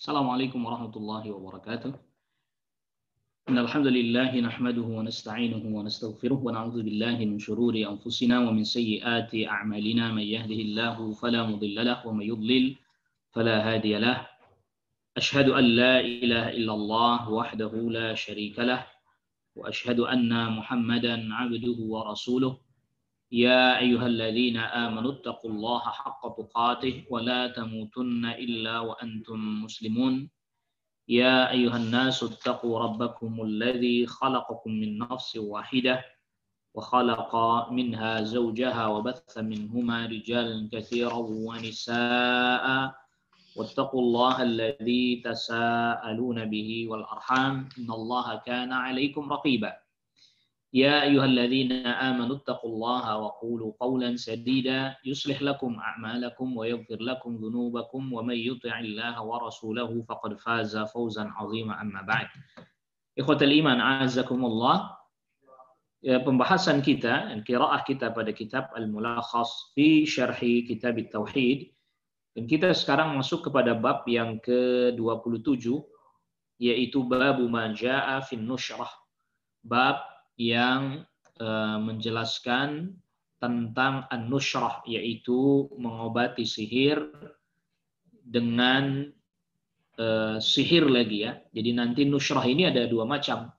Assalamualaikum warahmatullahi wabarakatuh. Innal hamdalillah nahmaduhu wa nasta'inuhu wa nastaghfiruh wa na'udzu billahi min shururi anfusina wa min sayyiati a'malina may yahdihillahu fala mudilla lahu wa may yudlil fala hadiya lahu. Ashhadu an la ilaha illallah wahdahu la syarika lah wa ashhadu anna Muhammadan 'abduhu wa rasuluh. يا أيها الذين آمنوا اتقوا الله حق تقاته ولا تموتن إلا وأنتم مسلمون يا أيها الناس اتقوا ربكم الذي خلقكم من نفس واحدة وخلق منها زوجها وبث منهما رجالا كثيرا ونساء واتقوا الله الذي تساءلون به والأرحام إن الله كان عليكم رقيبا يا أيها الذين آمنوا اتقوا الله وقولوا قولا سديدا يصلح لكم أعمالكم ويغفر لكم ذنوبكم ومن يطع الله ورسوله فقد فاز فوزا عظيما أما بعد. Ikhwatal iman a'azzakumullah. Pembahasan kita, qiraah kita pada kitab Al-Mulakhas fi Syarhi Kitab At-Tauhid, dan kita sekarang masuk kepada bab yang ke-27, yaitu babu ma jaa'a fin nushrah. Bab yang menjelaskan tentang an-nushrah, yaitu mengobati sihir dengan sihir lagi ya. Jadi nanti nushrah ini ada dua macam.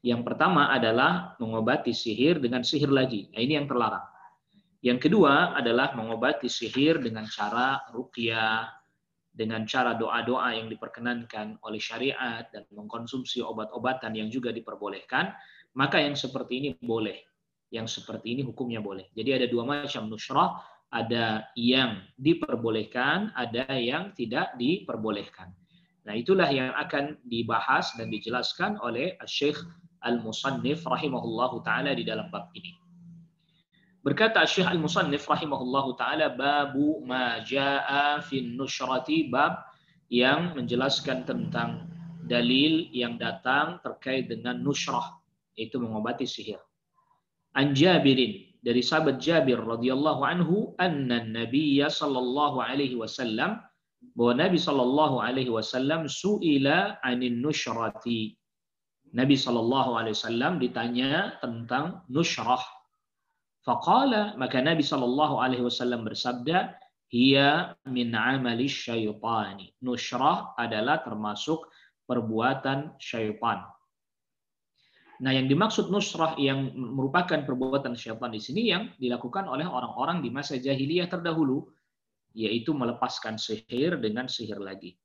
Yang pertama adalah mengobati sihir dengan sihir lagi. Nah, ini yang terlarang. Yang kedua adalah mengobati sihir dengan cara ruqyah, dengan cara doa-doa yang diperkenankan oleh syariat dan mengkonsumsi obat-obatan yang juga diperbolehkan. Maka yang seperti ini boleh, yang seperti ini hukumnya boleh. Jadi ada dua macam nushrah, ada yang diperbolehkan, ada yang tidak diperbolehkan. Nah, itulah yang akan dibahas dan dijelaskan oleh Syekh Al-Musannif rahimahullahu taala di dalam bab ini. Berkata Syekh Al-Musannif rahimahullahu taala, babu ma jaa fin nushrati, bab yang menjelaskan tentang dalil yang datang terkait dengan nushrah, itu mengobati sihir. An Jabirin, dari sahabat Jabir radhiyallahu anhu, anna Nabiyya sallallahu alaihi wasallam, bahwa Nabi sallallahu alaihi wasallam suila anin nushrati. Nabi sallallahu alaihi wasallam ditanya tentang nushrah. Faqala, maka Nabi sallallahu alaihi wasallam bersabda, hiya min amali syaitani. Nushrah adalah termasuk perbuatan syaitan. Nah, yang dimaksud nusrah yang merupakan perbuatan syaitan di sini yang dilakukan oleh orang-orang di masa jahiliyah terdahulu, yaitu melepaskan sihir dengan sihir lagi.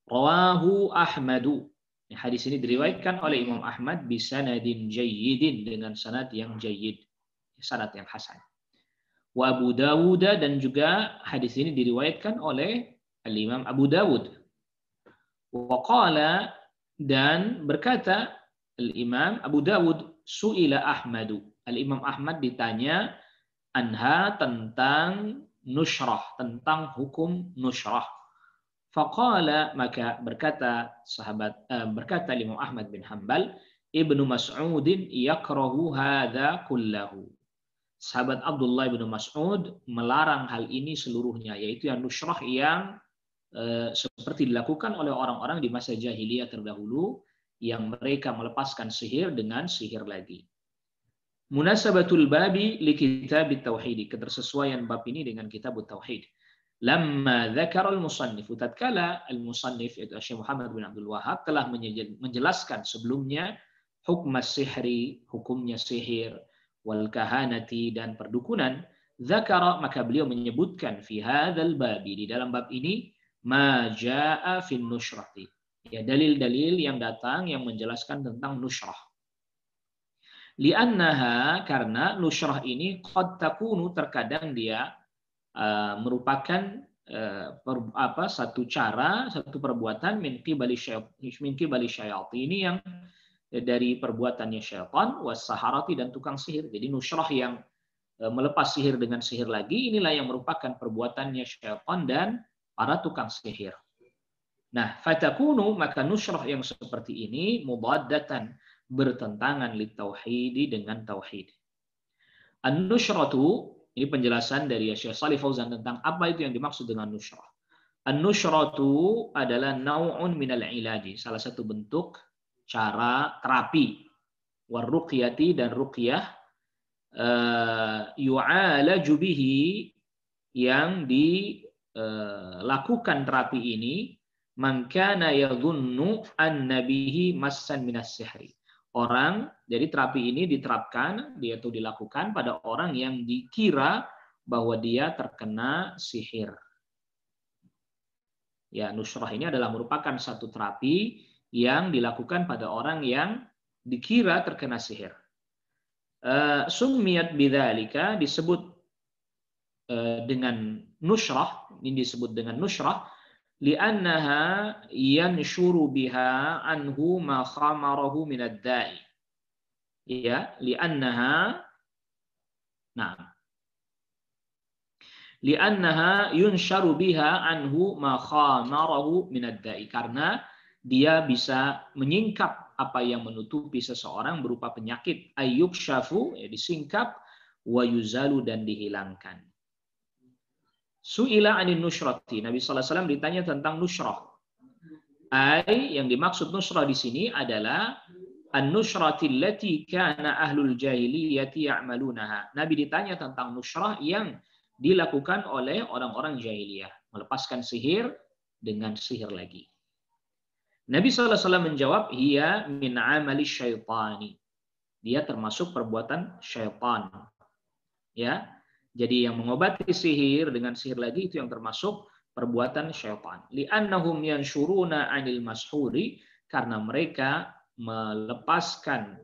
Rawahu Ahmadu. Hadis ini diriwayatkan oleh Imam Ahmad bisanadin jayyidin, dengan sanad yang jayyid, sanad yang hasan. Wa Abu Dawud, dan juga hadis ini diriwayatkan oleh Al-Imam Abu Dawud. Wa qala, dan berkata Al-Imam Abu Dawud, su'ila Ahmadu. Al-Imam Ahmad ditanya anha, tentang nushrah, tentang hukum nushrah. Faqala, maka berkata berkata Imam Ahmad bin Hanbal, Ibnu Mas'udin yakrahu hadza kullahu. Sahabat Abdullah bin Mas'ud melarang hal ini seluruhnya, yaitu yang nushrah yang seperti dilakukan oleh orang-orang di masa jahiliyah terdahulu, yang mereka melepaskan sihir dengan sihir lagi. Munasabatul babi li kitab at-tauhid, ketersesuaian bab ini dengan kitab at-tauhid. Lamma dzakara al-musannif, tatkala al-musannif yaitu Syekh Muhammad bin Abdul Wahhab telah menjelaskan sebelumnya hukum sihri, hukumnya sihir, wal kahanati, dan perdukunan, dzakara, maka beliau menyebutkan fi hadzal babi, di dalam bab ini, ma jaa fin nushrati, ya, dalil-dalil yang datang yang menjelaskan tentang nushrah. Li'annaha, karena nushrah ini qad takunu, terkadang dia merupakan satu cara, satu perbuatan min qibali syayatin, ini yang dari perbuatannya syaitan, was-saharati, dan tukang sihir. Jadi nushrah yang melepas sihir dengan sihir lagi, inilah yang merupakan perbuatannya syaitan dan para tukang sihir. Nah, fatakunu, maka nushrah yang seperti ini mubaddatan, bertentangan li tauhidi, dengan tauhid. An-nushratu, ini penjelasan dari Syekh Shalih Fauzan tentang apa itu yang dimaksud dengan nushrah. An-nusyratu adalah nau'un minal ilaji, salah satu bentuk cara terapi. Warruqyati dan ruqyah yu'alaju bihi, yang dilakukan terapi ini, man kana yadhunnu anna bihi massan minas sihri. Orang, jadi terapi ini diterapkan, dia itu dilakukan pada orang yang dikira bahwa dia terkena sihir. Ya, nusyrah ini adalah merupakan satu terapi yang dilakukan pada orang yang dikira terkena sihir. Summiyat bidzalika, disebut dengan nusyrah, ini disebut dengan nusyrah, li'annaha yanshuru biha anhu ma khamarahu minad da'i. Ya, li'annaha, nah, li'annaha yunsharu biha anhu ma khamarahu minad da'i, karena dia bisa menyingkap apa yang menutupi seseorang berupa penyakit, ayyuk syafu, ya, disingkap, wa yuzalu, dan dihilangkan. Su'ila anin nusyrati, Nabi sallallahu alaihi wasallam ditanya tentang nusyrah. Yang dimaksud nusyrah di sini adalah an-nusyrati allati kana ahlul jahiliyati ya'malunaha. Nabi ditanya tentang nusyrah yang dilakukan oleh orang-orang jahiliyah, melepaskan sihir dengan sihir lagi. Nabi SAW menjawab, hiya min amali syaitani. Dia termasuk perbuatan syaitan. Ya, jadi yang mengobati sihir dengan sihir lagi itu yang termasuk perbuatan syaitan. Li'annahum yanshuruna 'anil mashhuri, karena mereka melepaskan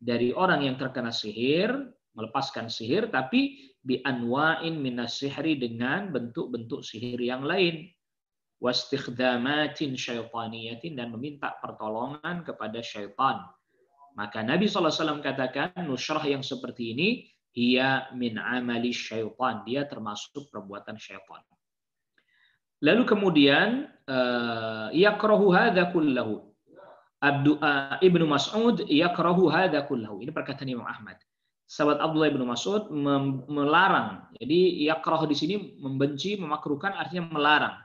dari orang yang terkena sihir, melepaskan sihir, tapi bi anwa'in minas sihri, dengan bentuk-bentuk sihir yang lain. Wastikhdamatin syaitaniyatin, dan meminta pertolongan kepada syaitan. Maka Nabi SAW katakan nusyrah yang seperti ini hiya min amali syaitan, dia termasuk perbuatan syaitan. Lalu kemudian yakrahu hadza kullahu. Ibnu Mas'ud yakrahu hadza kullahu. Ini perkataan Imam Ahmad. Sahabat Abdullah bin Mas'ud melarang. Jadi yakrah di sini membenci, memakruhkan, artinya melarang.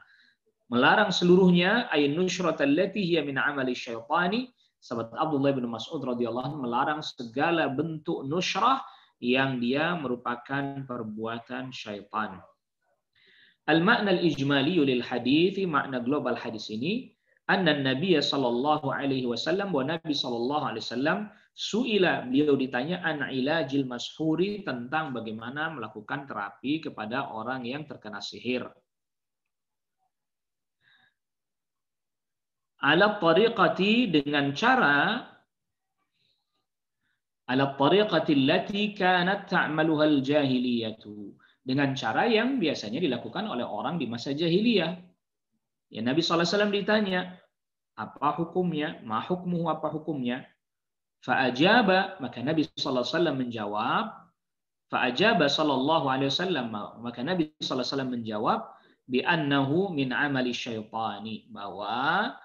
Melarang seluruhnya, ayat nusyrat allati hiya min amali syaitani. Sahabat Abdullah bin Mas'ud radhiyallahu anhu melarang segala bentuk nusyrah yang dia merupakan perbuatan syaitan. Al-makna al-ijmali lil hadits, makna global hadis ini, anna Nabi sallallahu alaihi wasallam, wa Nabi sallallahu alaihi wasallam suila, beliau ditanya an ilajil mashhuri, tentang bagaimana melakukan terapi kepada orang yang terkena sihir. Ala tariqati, dengan cara, ala tariqati allati kanat ta'maluha al-jahiliyatu, dengan cara yang biasanya dilakukan oleh orang di masa jahiliyah. Ya, Nabi SAW ditanya, apa hukumnya? Ma hukmuhu, apa hukumnya? Fa'ajaba, maka Nabi SAW menjawab, fa'ajaba sallallahu alaihi wasallam, maka Nabi SAW menjawab, bi annahu min amali syaitani, bahwa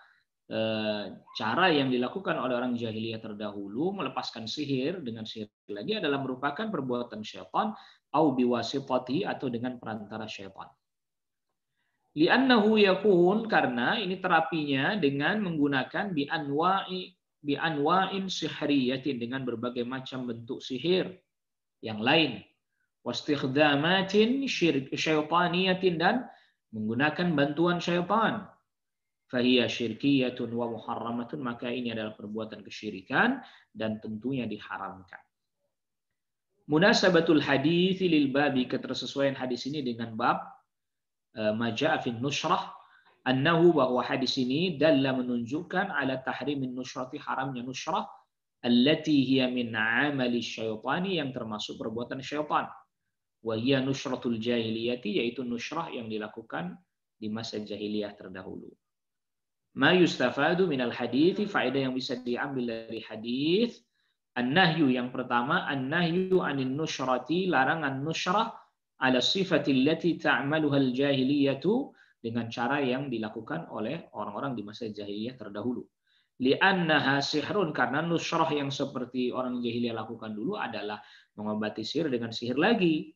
cara yang dilakukan oleh orang jahiliyah terdahulu, melepaskan sihir dengan sihir lagi, adalah merupakan perbuatan syaitan, au biwasitati, atau dengan perantara syaitan. Li'annahu yakun, karena ini terapinya dengan menggunakan bi anwa'in sihriyatin, dengan berbagai macam bentuk sihir yang lain. Wastikhdamatin syaitaniyatin, dan menggunakan bantuan syaitan. Fahiya syirkiyatun wa muharramatun, maka ini adalah perbuatan kesyirikan dan tentunya diharamkan. Munasabatul hadits lil babi, ketersesuaian hadis ini dengan bab maja'a fin nusyrah, annahu, bahwa hadis ini dalla, menunjukkan ala tahrimin nusyrati, haramnya nusyrah, allati hiya min amali syaitani, yang termasuk perbuatan syaitan. Wa hiya nusyratul jahiliyati, yaitu nusyrah yang dilakukan di masa jahiliyah terdahulu. Ma yustafadu minal hadithi, faedah yang bisa diambil dari hadis. An-nahyu, yang pertama, an-nahyu anin nusyrati, larangan nusyrah, ala sifatil lati ta'maluhal jahiliyatu, dengan cara yang dilakukan oleh orang-orang di masa jahiliyah terdahulu. Li'annaha sihrun, karena nusyrah yang seperti orang jahiliyah lakukan dulu adalah mengobati sihir dengan sihir lagi.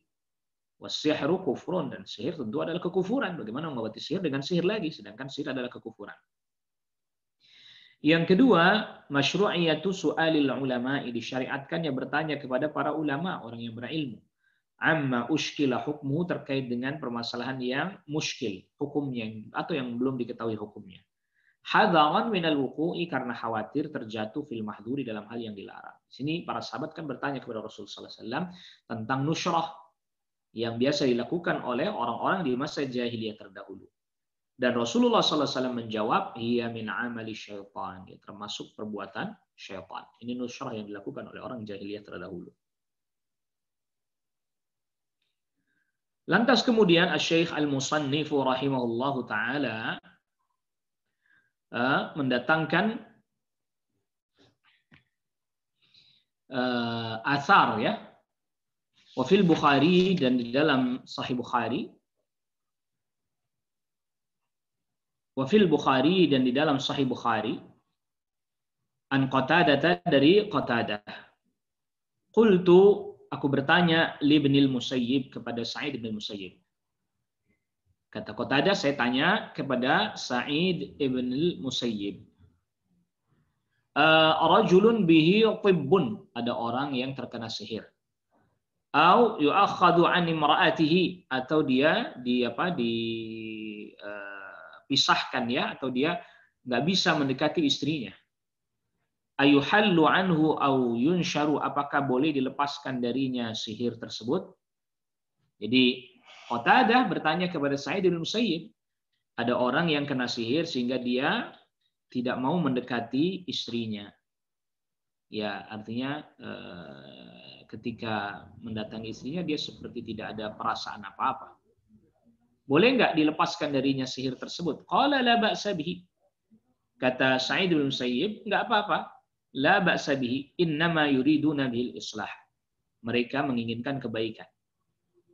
Wasihru kufrun, dan sihir tentu adalah kekufuran. Bagaimana mengobati sihir dengan sihir lagi, sedangkan sihir adalah kekufuran. Yang kedua, masyru'iyatu su'alil ulama, disyariatkannya bertanya kepada para ulama, orang yang berilmu. Amma ushkila hukmu, terkait dengan permasalahan yang muskil, hukumnya atau yang belum diketahui hukumnya. Hadaran minal wuqu'i, karena khawatir terjatuh fil mahdhuri, dalam hal yang dilarang. Di sini para sahabat kan bertanya kepada Rasulullah SAW tentang nusyrah yang biasa dilakukan oleh orang-orang di masa jahiliyah terdahulu. Dan Rasulullah SAW menjawab, hiya min amali syaitan, termasuk perbuatan syaitan. Ini nusyrah yang dilakukan oleh orang jahiliyah terdahulu. Lantas kemudian Asy-Syaikh Al-Musannifu rahimahullahu taala mendatangkan asar ya. Wa fil Bukhari, dan di dalam Sahih Bukhari. Wa fil Bukhari, dan di dalam Sahih Bukhari, an Qatadah, dari Qatadah. Qultu, aku bertanya, li Ibnil Musayyib, kepada Sa'id bin Musayyib. Kata Qatadah, saya tanya kepada Sa'id ibn Musayyib. Rajulun bihi tibbun, ada orang yang terkena sihir. Au yu'akhadhu an imra'atihi, atau dia pisahkan ya, atau dia nggak bisa mendekati istrinya. Ayuhallu anhu au yunsharu, apakah boleh dilepaskan darinya sihir tersebut? Jadi Qatadah bertanya kepada Sa'id bin Musayyib, ada orang yang kena sihir sehingga dia tidak mau mendekati istrinya. Ya, artinya ketika mendatangi istrinya dia seperti tidak ada perasaan apa-apa. Boleh nggak dilepaskan darinya sihir tersebut? Qala la ba'sa bihi. Kata Sa'id bin Musayyib, nggak apa-apa. La ba'sa bihi, innama yuriduna bil islah. Mereka menginginkan kebaikan.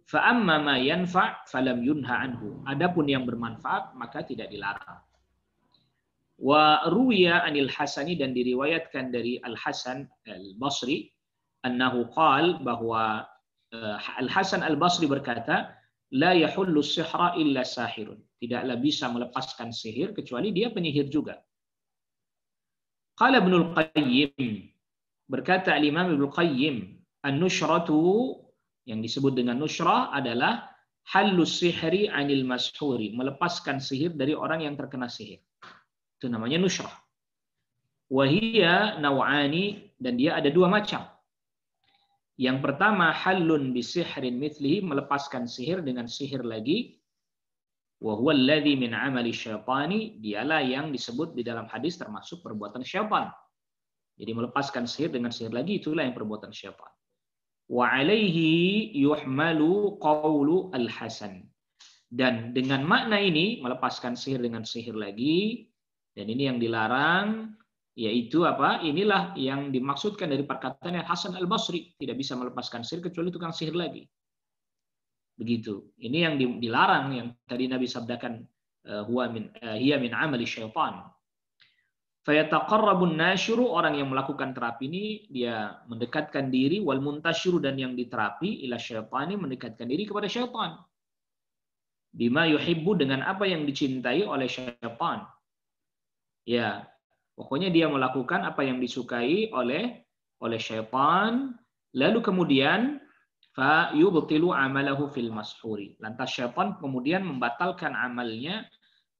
Fa amma ma yanfa' falam yunha anhu. Adapun yang bermanfaat maka tidak dilarang. Wa ruwiya anil Hasani, dan diriwayatkan dari Al-Hasan Al-Basri, annahu qal, bahwa Al-Hasan Al-Basri berkata, la yahullu sihra illa sahirun. Tidaklah bisa melepaskan sihir kecuali dia penyihir juga. Qala Ibnul Qayyim, berkata Al-Imam Ibnul Qayyim, an-nushratu, yang disebut dengan nusyrah adalah halus sihri anil mashuri, melepaskan sihir dari orang yang terkena sihir. Itu namanya nusyrah. Wahia naw'ani, dan dia ada dua macam. Yang pertama, halun bisihrin mithlihi, melepaskan sihir dengan sihir lagi. Wa huwa alladhi min amali syaitani, dialah yang disebut di dalam hadis termasuk perbuatan syaitan. Jadi melepaskan sihir dengan sihir lagi, itulah yang perbuatan syaitan. Wa alaihi yuhmalu qawlu al-Hasan. Dan dengan makna ini, melepaskan sihir dengan sihir lagi, dan ini yang dilarang, yaitu apa? Inilah yang dimaksudkan dari perkataan Hasan Al-Basri, tidak bisa melepaskan sihir kecuali tukang sihir lagi. Begitu. Ini yang dilarang, yang tadi Nabi sabdakan, hiya min amali syaitan. Fayataqarrabun nasyiru, orang yang melakukan terapi ini dia mendekatkan diri, wal muntasyiru, dan yang diterapi ila syaitani, mendekatkan diri kepada syaitan. Bima yuhibbu, dengan apa yang dicintai oleh syaitan. Ya, pokoknya dia melakukan apa yang disukai oleh syaitan, lalu kemudian fa yubtilu amalahu fil mashuri. Lantas syaitan kemudian membatalkan amalnya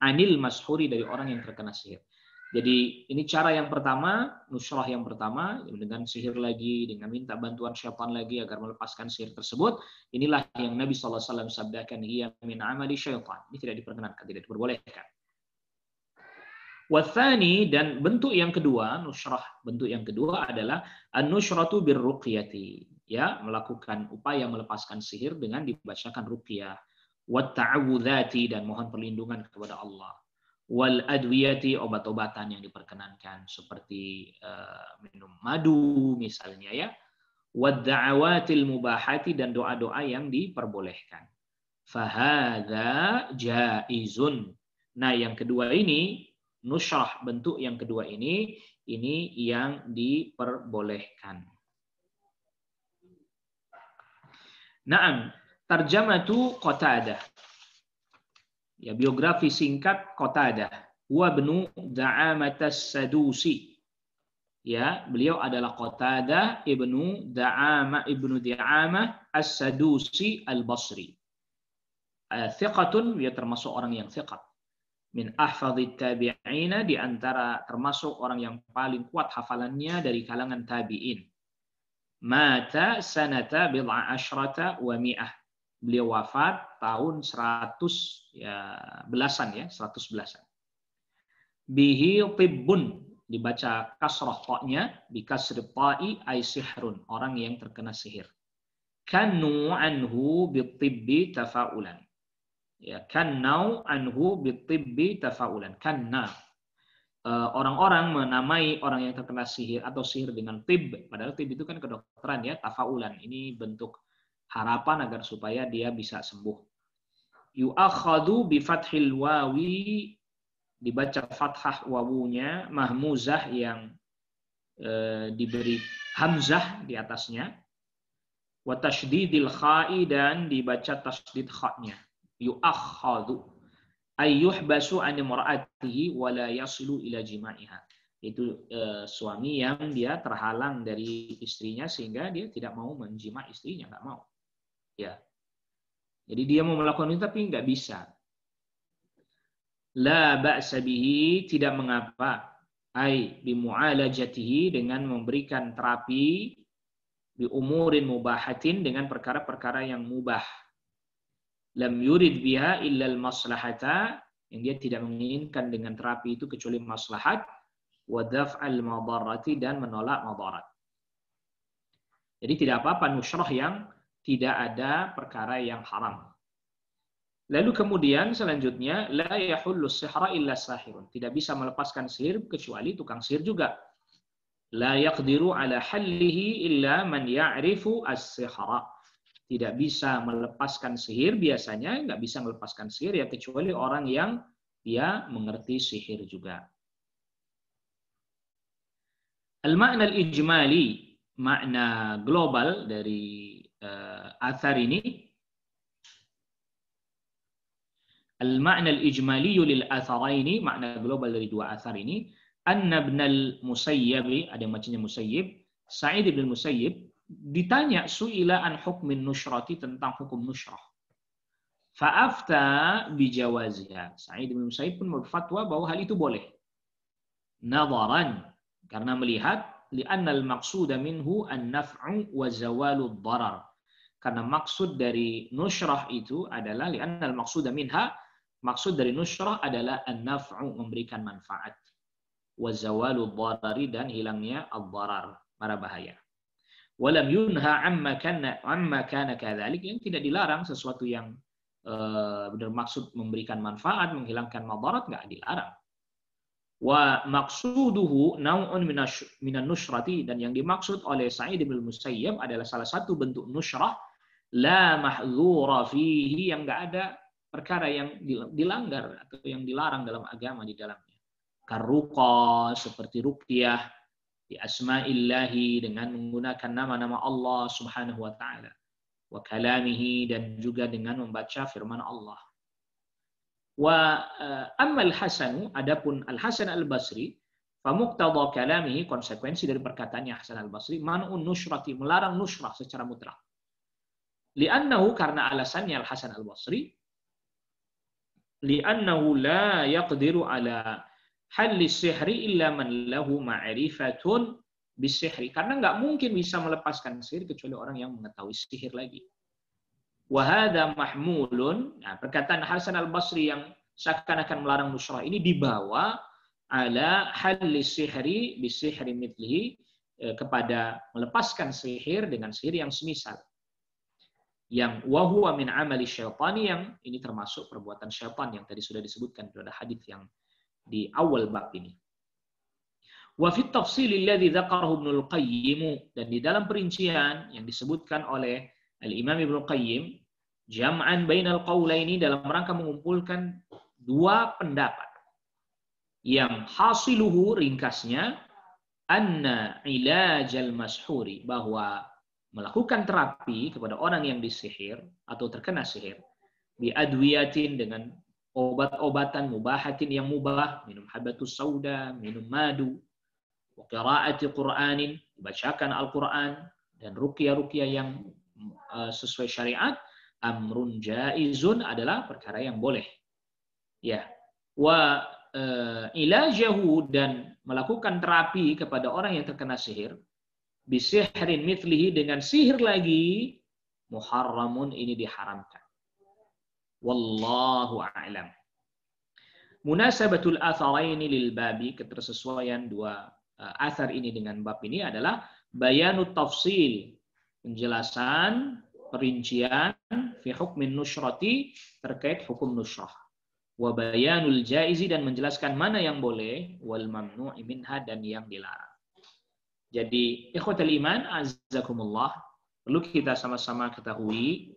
anil mashuri, dari orang yang terkena sihir. Jadi ini cara yang pertama, nusyrah yang pertama, dengan sihir lagi, dengan minta bantuan syaitan lagi agar melepaskan sihir tersebut. Inilah yang Nabi SAW sabdakan, hiya min amali syaitan. Ini tidak diperkenankan, tidak diperbolehkan. Wathani, dan bentuk yang kedua, nusyrah bentuk yang kedua adalah an-nusyratu birruqyati, ya, melakukan upaya melepaskan sihir dengan dibacakan ruqyah, wat ta'awudzati, dan mohon perlindungan kepada Allah, wal adwiyati, obat-obatan yang diperkenankan seperti minum madu misalnya ya, wad da'awatil mubahati, dan doa-doa yang diperbolehkan. Fahadza jaizun. Nah, yang kedua ini, nusyrah bentuk yang kedua ini yang diperbolehkan. Naam, Tarjamatu Qatadah. Ya, biografi singkat Qatadah. Huwa ibnu Da'amah as-Sadusi. Ya, beliau adalah Qatadah ibnu Da'amah as-Sadusi al-Basri. Thiqatun, dia termasuk orang yang thiqat. Min ahfadhit tabi'ina, di antara termasuk orang yang paling kuat hafalannya dari kalangan tabi'in. Mata sanata bid'a asyrata wa mi'ah. Beliau wafat tahun 100 ya belasan ya, 100 belasan. Bihi tibbun, dibaca kasrah ta-nya, bi kasri ta'i ay sihrun, orang yang terkena sihir. Kannu anhu bitibbi tafaulan. Ya, kannau anhu bitibbi tafaulan. Kanna, orang-orang menamai orang yang terkena sihir atau sihir dengan tib, padahal tib itu kan kedokteran ya, tafaulan. Ini bentuk harapan agar supaya dia bisa sembuh. Yu'akhadu bi fathil wawi, dibaca fathah wawunya, mahmuzah yang diberi hamzah di atasnya, wa tasydidil kha'i, dan dibaca tasydid kha-nya. Yu'akhadu ay yuhbasu an imra'atihi wa la yasilu ila jima'iha. Itu suami yang dia terhalang dari istrinya sehingga dia tidak mau menjima istrinya, nggak mau. Ya. Jadi dia mau melakukan itu tapi nggak bisa. La ba'sa bihi, tidak mengapa. Ai bimu'alajatihi, dengan memberikan terapi, bi umurin mubahatin, dengan perkara-perkara yang mubah. Lam yurid biha illa al-maslahata, yang dia tidak menginginkan dengan terapi itu kecuali maslahat, wa daf'al madarrati, dan menolak madarat. Jadi tidak apa-apa nusyrah yang tidak ada perkara yang haram. Lalu kemudian selanjutnya, la yahullu sihra illa sahirun. Tidak bisa melepaskan sihir kecuali tukang sihir juga. La yaqdiru ala hallihi illa man ya'rifu as-sihra. Tidak bisa melepaskan sihir, biasanya nggak bisa melepaskan sihir ya kecuali orang yang dia mengerti sihir juga. Al-ma'na al-ijmali, makna global dari athar ini. Al-ma'na al-ijmali lil atharaini, makna global dari dua athar ini. Anna ibn al-Musayyib, ada yang bacanya Musayyib, Sa'id ibn al-Musayyib ditanya su'ila an hukmin nushrati, tentang hukum nushrah. Fa'afta bijawaziha. Sa'id ibn al-Musayyib pun berfatwa bahwa hal itu boleh. Nadharan, karena melihat li'anna al-maqsuda minhu an-naf'u wa zawalu ad-darar. Karena maksud dari nushrah itu adalah li'anna al-maqsuda minha, maksud dari nushrah adalah an-naf'u, memberikan manfaat, wa zawalu ad-darari, dan hilangnya ad-darar, mara bahaya. Walam yunha amma kana kadzalik, yang tidak dilarang sesuatu yang bermaksud memberikan manfaat, menghilangkan madarat, enggak dilarang. Wa maqsuduhu naw'un minan nushrati, dan yang dimaksud oleh Sa'id bin Musayyib adalah salah satu bentuk nushrah la mahdzura fihi, yang enggak ada perkara yang dilanggar atau yang dilarang dalam agama di dalamnya. Karuqa, seperti ruqyah, bi asma'illahi, dengan menggunakan nama-nama Allah Subhanahu wa taala, wa kalamihi, dan juga dengan membaca firman Allah. Wa amma al-Hasan, adapun Al-Hasan Al-Basri, fa muqtada kalamihi, konsekuensi dari perkataannya Hasan Al-Basri, man'un nushrati, melarang nushrah secara mutlak. Li'annahu, karena alasannya Al-Hasan Al-Basri, li'annahu la yaqdiru ala halli sihri illa man lahu ma'rifatun bisihri, karena nggak mungkin bisa melepaskan sihir kecuali orang yang mengetahui sihir lagi. Wa hadza mahmulun, nah, perkataan Hasan Al-Basri yang seakan-akan melarang nushrah ini dibawa ala halli sihri bisihri mithlihi, kepada melepaskan sihir dengan sihir yang semisal. Yang wa huwa min amali syaitani, yang ini termasuk perbuatan syaitan yang tadi sudah disebutkan pada hadis yang di awal bab ini. Wa fi tafsil alladhi dzakarahu Ibnu al-Qayyim, dan di dalam perincian yang disebutkan oleh Al-Imam Ibnu Qayyim, jam'an bainal qaulaini, dalam rangka mengumpulkan dua pendapat. Yang hasiluhu, ringkasnya, anna ilajal mashhuri, bahwa melakukan terapi kepada orang yang disihir atau terkena sihir, biadwiyatin dengan obat-obatan mubahatin yang mubah, minum habatus sauda, minum madu, wa qiraati Qur'anin, dibacakan Al-Qur'an, dan ruqyah-ruqyah yang sesuai syariat, amrun jaizun, adalah perkara yang boleh. Ya. Wa ilajahu, dan melakukan terapi kepada orang yang terkena sihir, bisihrin mithlihi, dengan sihir lagi, muharramun, ini diharamkan. Wallahu a'lam. Munasabatul atharaini lil babi, ketersesuaian dua athar ini dengan bab ini adalah bayanut tafsil, penjelasan perincian fi hukmin nusyrati, terkait hukum nusyrah, wa bayanul jaizi, dan menjelaskan mana yang boleh, wal mamnu'i minha, dan yang dilarang. Jadi ikhwatul iman azzakumullah, perlu kita sama-sama ketahui,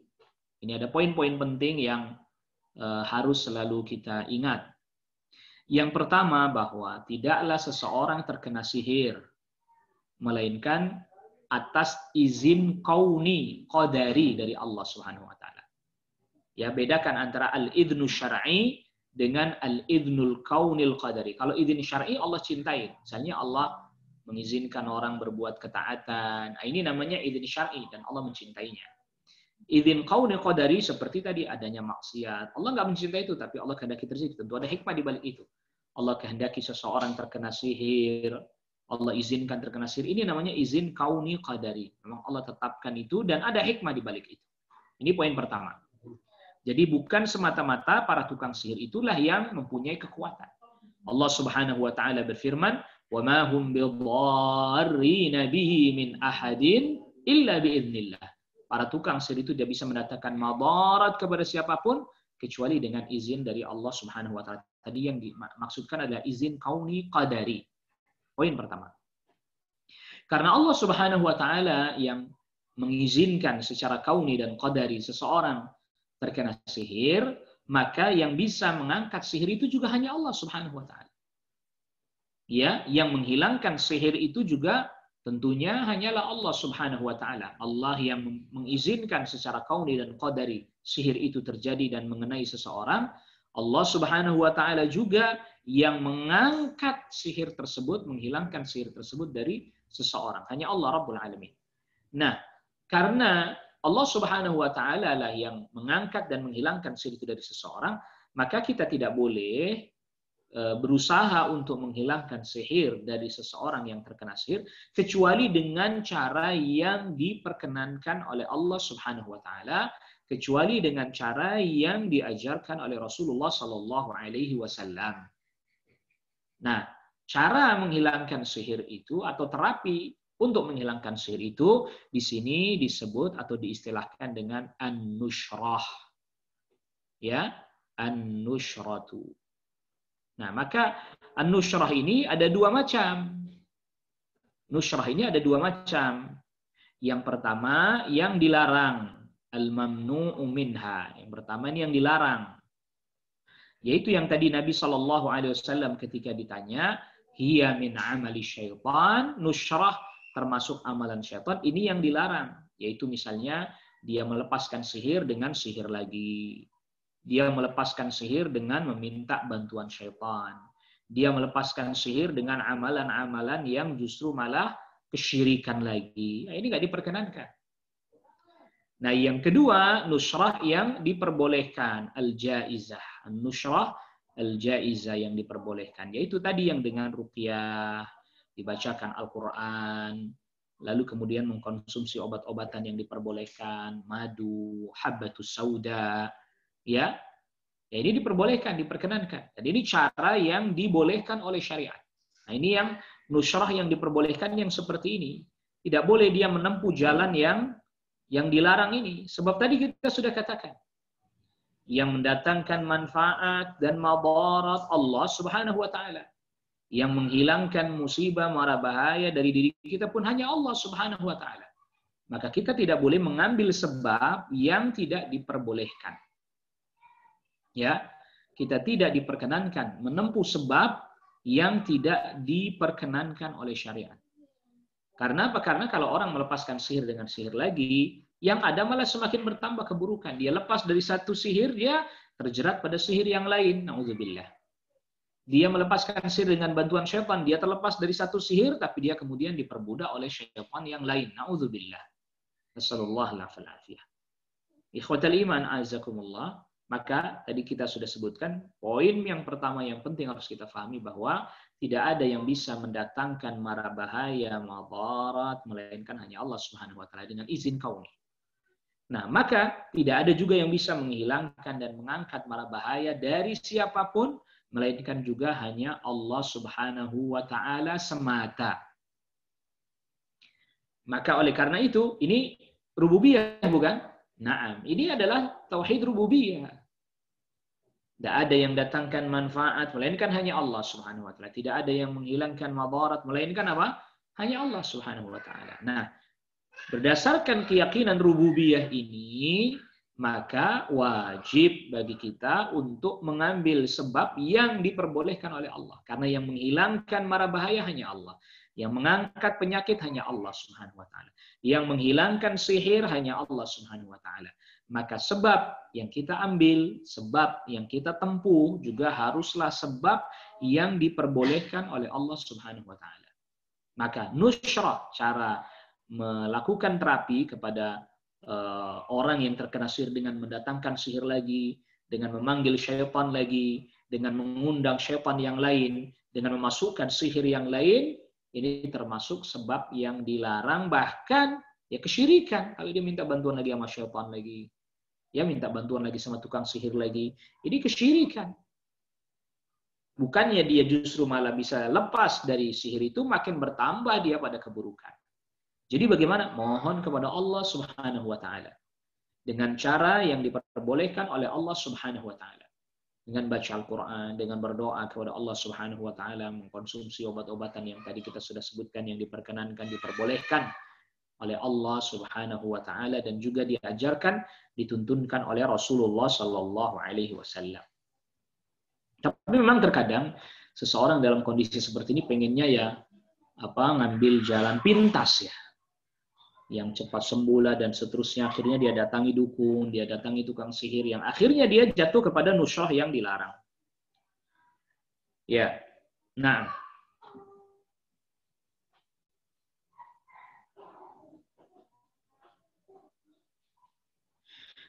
ini ada poin-poin penting yang harus selalu kita ingat. Yang pertama, bahwa tidaklah seseorang terkena sihir melainkan atas izin kauni, qadari, dari Allah Subhanahu wa taala. Ya, bedakan antara al-idnu syar'i dengan al-idnul kaunil qadari. Kalau izin syar'i Allah cintai. Misalnya Allah mengizinkan orang berbuat ketaatan. Ini namanya izin syar'i dan Allah mencintainya. Izin kauni qadari seperti tadi, adanya maksiat. Allah nggak mencintai itu, tapi Allah kehendaki terjadi. Tentu ada hikmah di balik itu. Allah kehendaki seseorang terkena sihir, Allah izinkan terkena sihir. Ini namanya izin kauni qadari. Memang Allah tetapkan itu dan ada hikmah di balik itu. Ini poin pertama. Jadi bukan semata-mata para tukang sihir itulah yang mempunyai kekuatan. Allah Subhanahu wa taala berfirman, "Wa ma hum bidarrina bihi min ahadin illa biiznillah." Para tukang sihir itu tidak bisa mendatangkan madarat kepada siapapun kecuali dengan izin dari Allah Subhanahu wa taala. Tadi yang dimaksudkan adalah izin kauni qadari. Poin pertama. Karena Allah Subhanahu wa taala yang mengizinkan secara kauni dan qadari seseorang terkena sihir, maka yang bisa mengangkat sihir itu juga hanya Allah Subhanahu wa taala. Ya, yang menghilangkan sihir itu juga tentunya hanyalah Allah Subhanahu wa taala. Allah yang mengizinkan secara kauni dan qadari sihir itu terjadi dan mengenai seseorang. Allah Subhanahu wa taala juga yang mengangkat sihir tersebut, menghilangkan sihir tersebut dari seseorang. Hanya Allah Rabbul Alamin. Nah, karena Allah Subhanahu wa taala lah yang mengangkat dan menghilangkan sihir itu dari seseorang, maka kita tidak boleh berusaha untuk menghilangkan sihir dari seseorang yang terkena sihir kecuali dengan cara yang diperkenankan oleh Allah Subhanahu wa taala, kecuali dengan cara yang diajarkan oleh Rasulullah sallallahu alaihi wasallam. Nah, cara menghilangkan sihir itu atau terapi untuk menghilangkan sihir itu di sini disebut atau diistilahkan dengan an-nusyrah. Ya, an-nusyratu. Nah, maka an-nusyrah ini ada dua macam. Nusyrah ini ada dua macam. Yang pertama yang dilarang, al-mamnu'u minha. Yang pertama ini yang dilarang. Yaitu yang tadi Nabi SAW ketika ditanya, hiya min amali syaitan, nusyrah termasuk amalan syaitan, ini yang dilarang. Yaitu misalnya dia melepaskan sihir dengan sihir lagi. Dia melepaskan sihir dengan meminta bantuan syaitan. Dia melepaskan sihir dengan amalan-amalan yang justru malah kesyirikan lagi. Nah, ini nggak diperkenankan. Nah, yang kedua, nusyrah yang diperbolehkan, al-jaizah. Nusyrah al-jaizah yang diperbolehkan. Yaitu tadi yang dengan ruqyah, dibacakan Al-Quran, lalu kemudian mengkonsumsi obat-obatan yang diperbolehkan, madu, habbatus sauda, ya ini diperbolehkan, diperkenankan. Dan ini cara yang dibolehkan oleh syariat. Nah, ini yang nusyrah yang diperbolehkan yang seperti ini. Tidak boleh dia menempuh jalan yang dilarang ini. Sebab tadi kita sudah katakan, yang mendatangkan manfaat dan madarat Allah Subhanahu wa taala. Yang menghilangkan musibah, mara bahaya dari diri kita pun hanya Allah Subhanahu wa taala. Maka kita tidak boleh mengambil sebab yang tidak diperbolehkan. Ya, kita tidak diperkenankan menempuh sebab yang tidak diperkenankan oleh syariat. Karena apa? Karena kalau orang melepaskan sihir dengan sihir lagi, yang ada malah semakin bertambah keburukan. Dia lepas dari satu sihir, dia terjerat pada sihir yang lain. Nauzubillah. Dia melepaskan sihir dengan bantuan syaitan, dia terlepas dari satu sihir, tapi dia kemudian diperbudak oleh syaitan yang lain. Nauzubillah. Nasallallahu alaihi wasallam. Ikhwatal iman, azakumullah. Maka tadi kita sudah sebutkan, poin yang pertama yang penting harus kita pahami bahwa tidak ada yang bisa mendatangkan mara bahaya, madarat, melainkan hanya Allah Subhanahu wa taala dengan izin kauni. Nah, maka tidak ada juga yang bisa menghilangkan dan mengangkat mara bahaya dari siapapun, melainkan juga hanya Allah Subhanahu wa taala semata. Maka oleh karena itu, ini rububiyah bukan? Naam, ini adalah tauhid rububiyah. Tidak ada yang datangkan manfaat, melainkan hanya Allah Subhanahu wa taala. Tidak ada yang menghilangkan madarat, melainkan apa? Hanya Allah Subhanahu wa taala. Nah, berdasarkan keyakinan rububiyah ini, maka wajib bagi kita untuk mengambil sebab yang diperbolehkan oleh Allah. Karena yang menghilangkan mara bahaya hanya Allah. Yang mengangkat penyakit hanya Allah Subhanahu wa taala. Yang menghilangkan sihir hanya Allah Subhanahu wa taala. Maka sebab yang kita ambil, sebab yang kita tempuh juga haruslah sebab yang diperbolehkan oleh Allah Subhanahu wa taala. Maka nusyrah, cara melakukan terapi kepada orang yang terkena sihir dengan mendatangkan sihir lagi, dengan memanggil syaitan lagi, dengan mengundang syaitan yang lain, dengan memasukkan sihir yang lain, ini termasuk sebab yang dilarang, bahkan ya kesyirikan. Kalau dia minta bantuan lagi sama syaitan lagi, ya minta bantuan lagi sama tukang sihir lagi, ini kesyirikan. Bukannya dia justru malah bisa lepas dari sihir itu, makin bertambah dia pada keburukan. Jadi bagaimana? Mohon kepada Allah Subhanahu wa taala dengan cara yang diperbolehkan oleh Allah Subhanahu wa taala. Dengan baca Al-Qur'an, dengan berdoa kepada Allah Subhanahu wa taala, mengkonsumsi obat-obatan yang tadi kita sudah sebutkan yang diperkenankan, diperbolehkan oleh Allah Subhanahu wa taala dan juga diajarkan, dituntunkan oleh Rasulullah sallallahu alaihi wasallam. Tapi memang terkadang seseorang dalam kondisi seperti ini pengennya ya ngambil jalan pintas ya, yang cepat sembuh dan seterusnya. Akhirnya dia datangi dukun, dia datangi tukang sihir, yang akhirnya dia jatuh kepada nusyrah yang dilarang. Ya, nah,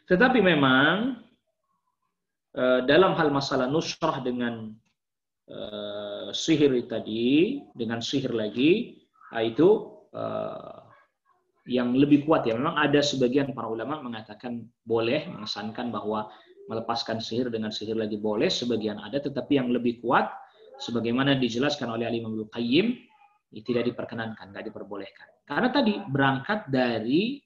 tetapi memang dalam hal masalah nusyrah dengan sihir tadi, dengan sihir lagi, itu yang lebih kuat ya. Memang ada sebagian para ulama mengatakan boleh, mengesankan bahwa melepaskan sihir dengan sihir lagi boleh, sebagian ada, tetapi yang lebih kuat sebagaimana dijelaskan oleh Imam Ibnu Qayyim, tidak diperkenankan, nggak diperbolehkan. Karena tadi berangkat dari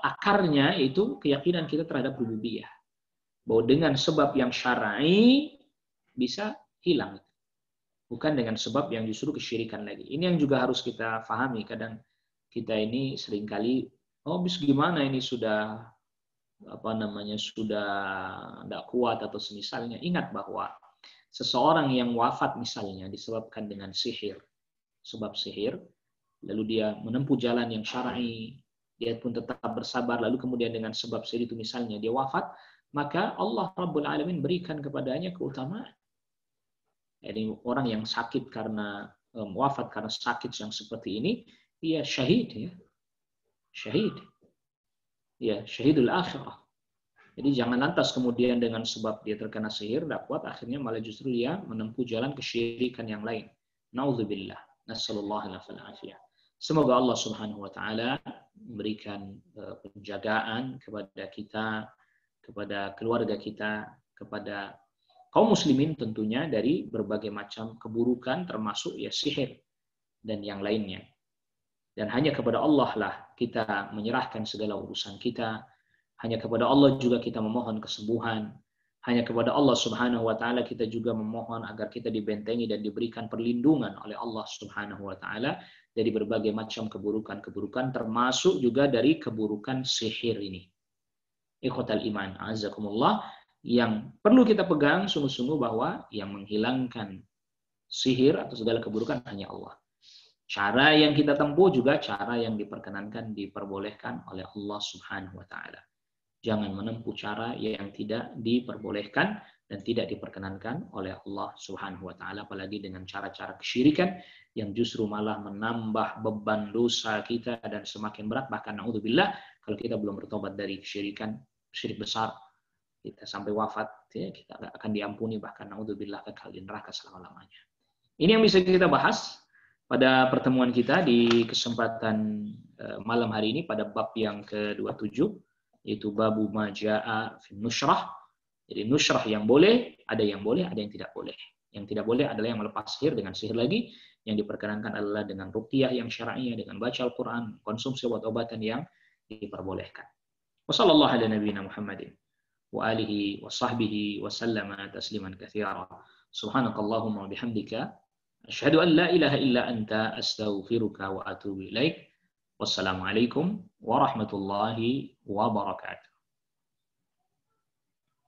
akarnya itu keyakinan kita terhadap rububiyah. Bahwa dengan sebab yang syar'i bisa hilang. Bukan dengan sebab yang justru kesyirikan lagi. Ini yang juga harus kita pahami. Kadang kita ini seringkali, bis gimana ini sudah sudah tidak kuat atau semisalnya. Ingat bahwa seseorang yang wafat misalnya disebabkan dengan sihir, sebab sihir, lalu dia menempuh jalan yang syar'i, dia pun tetap bersabar, lalu kemudian dengan sebab sihir itu misalnya dia wafat, maka Allah Rabbul Alamin berikan kepadanya keutamaan. Jadi orang yang sakit karena wafat karena sakit yang seperti ini, dia syahid ya. Syahid. Ya, syahidul akhirah. Jadi jangan lantas kemudian dengan sebab dia terkena sihir, tidak kuat, akhirnya malah justru dia menempuh jalan kesyirikan yang lain. Nauzubillah. Nasallallahu alaihi wasallam. Semoga Allah Subhanahu wa taala memberikan penjagaan kepada kita, kepada keluarga kita, kepada kaum muslimin tentunya dari berbagai macam keburukan termasuk ya sihir dan yang lainnya. Dan hanya kepada Allah lah kita menyerahkan segala urusan kita. Hanya kepada Allah juga kita memohon kesembuhan. Hanya kepada Allah Subhanahu wa taala kita juga memohon agar kita dibentengi dan diberikan perlindungan oleh Allah Subhanahu wa taala dari berbagai macam keburukan-keburukan termasuk juga dari keburukan sihir ini. Ikhwatal iman, azakumullah, yang perlu kita pegang sungguh-sungguh bahwa yang menghilangkan sihir atau segala keburukan hanya Allah. Cara yang kita tempuh juga cara yang diperkenankan, diperbolehkan oleh Allah Subhanahu wa taala. Jangan menempuh cara yang tidak diperbolehkan dan tidak diperkenankan oleh Allah Subhanahu wa taala, apalagi dengan cara-cara kesyirikan yang justru malah menambah beban dosa kita dan semakin berat, bahkan naudzubillah kalau kita belum bertobat dari kesyirikan, syirik besar, kita sampai wafat ya, kita akan diampuni, bahkan naudzubillah kekal di neraka selama-lamanya. Ini yang bisa kita bahas pada pertemuan kita di kesempatan malam hari ini pada bab yang ke-27, yaitu babu majaa fi nusyrah. Jadi nusyrah yang boleh, ada yang tidak boleh. Yang tidak boleh adalah yang melepas sihir dengan sihir lagi. Yang diperkenankan adalah dengan ruqyah yang syar'iyah, dengan baca Al-Quran, konsumsi obat-obatan yang diperbolehkan. Wassallallahu ala nabiyina Muhammadin wa alihi wa sahbihi wa sallama tasliman katsira. Subhanakallahumma wa bihamdika asyhadu an la ilaha illa anta astaghfiruka wa atubu ilaik. Wassalamualaikum warahmatullahi wabarakatuh.